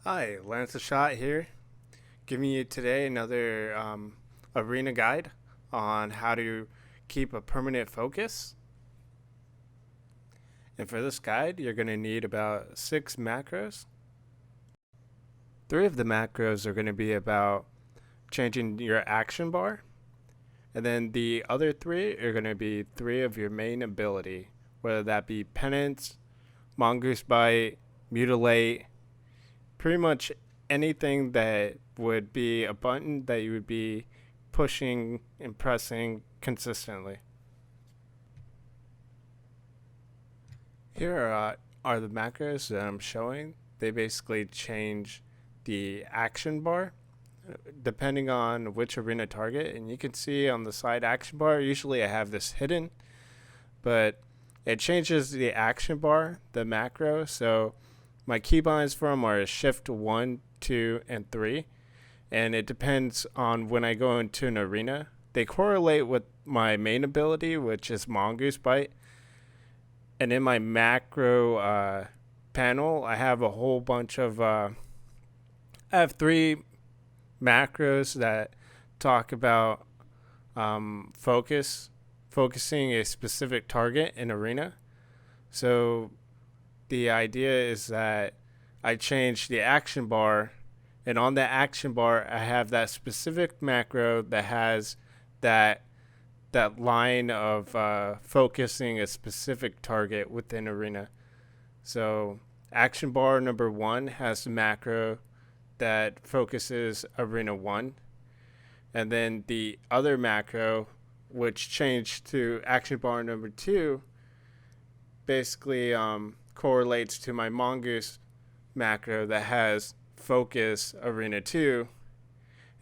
Hi, Lance the Shot here, giving you today another arena guide on how to keep a permanent focus. And for this guide, you're going to need about 6 macros. 3 of the macros are going to be about changing your action bar, and then the other 3 are going to be 3 of your main ability, whether that be Penance, Mongoose Bite, Mutilate, pretty much anything that would be a button that you would be pushing and pressing consistently. Here are the macros that I'm showing. They basically change the action bar depending on which arena target, and you can see on the side action bar, usually I have this hidden, but it changes the action bar, the macro. So my keybinds for them are shift 1, 2, and 3, and it depends on when I go into an arena. They correlate with my main ability, which is Mongoose Bite, and in my macro panel, I have a whole bunch of I have 3 macros that talk about focusing a specific target in arena. So the idea is that I change the action bar, and on that action bar I have that specific macro that has that line of focusing a specific target within arena. So action bar number 1 has the macro that focuses arena 1, and then the other macro, which changed to action bar number 2, basically correlates to my Mongoose macro that has focus arena 2,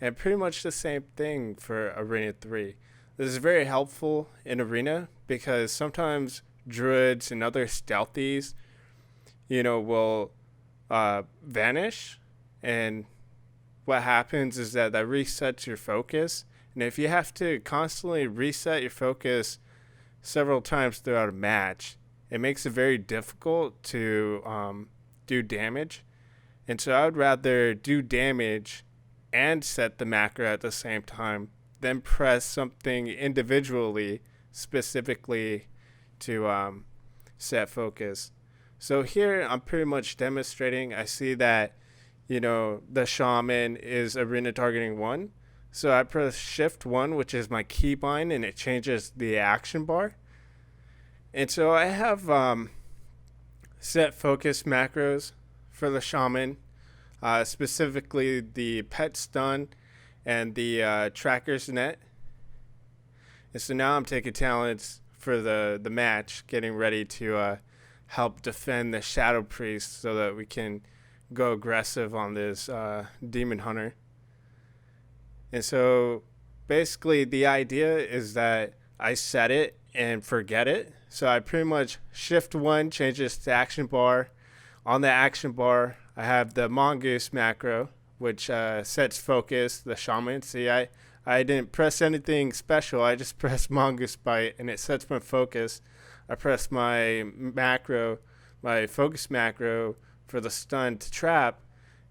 and pretty much the same thing for arena 3. This is very helpful in arena because sometimes druids and other stealthies will vanish, and what happens is that resets your focus. And if you have to constantly reset your focus several times throughout a match, it makes it very difficult to do damage. And so I would rather do damage and set the macro at the same time than press something individually specifically to set focus. So here I'm pretty much demonstrating. I see that the shaman is arena targeting 1. So I press shift 1, which is my keybind, and it changes the action bar. And so I have set focus macros for the shaman, specifically the pet stun and the tracker's net. And so now I'm taking talents for the match, getting ready to help defend the Shadow Priest so that we can go aggressive on this Demon Hunter. And so basically the idea is that I set it and forget it. So I pretty much shift 1 changes to action bar. On the action bar, I have the Mongoose macro, which sets focus, the shaman. See, I didn't press anything special. I just pressed Mongoose Bite, and it sets my focus. I press my macro, my focus macro for the stun to trap,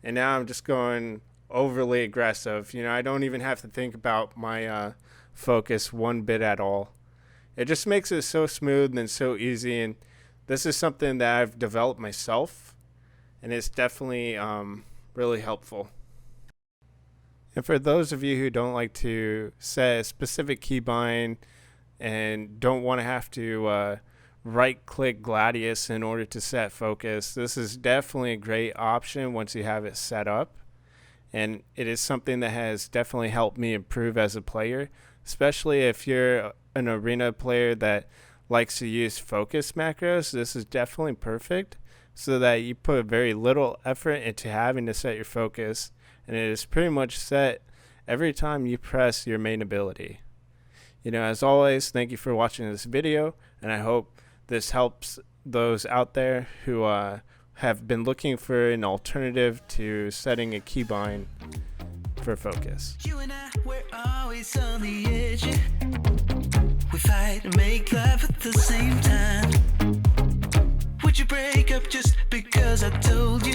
and now I'm just going overly aggressive. I don't even have to think about my focus one bit at all. It just makes it so smooth and so easy, and this is something that I've developed myself, and it's definitely really helpful. And for those of you who don't like to set a specific keybind and don't want to have to right-click Gladius in order to set focus, this is definitely a great option once you have it set up. And it is something that has definitely helped me improve as a player, especially if you're an arena player that likes to use focus macros. This is definitely perfect so that you put very little effort into having to set your focus, and it is pretty much set every time you press your main ability. As always, thank you for watching this video, and I hope this helps those out there who have been looking for an alternative to setting a keybind for focus. You and I, we're always on the edge. We fight and make love at the same time. Would you break up just because I told you?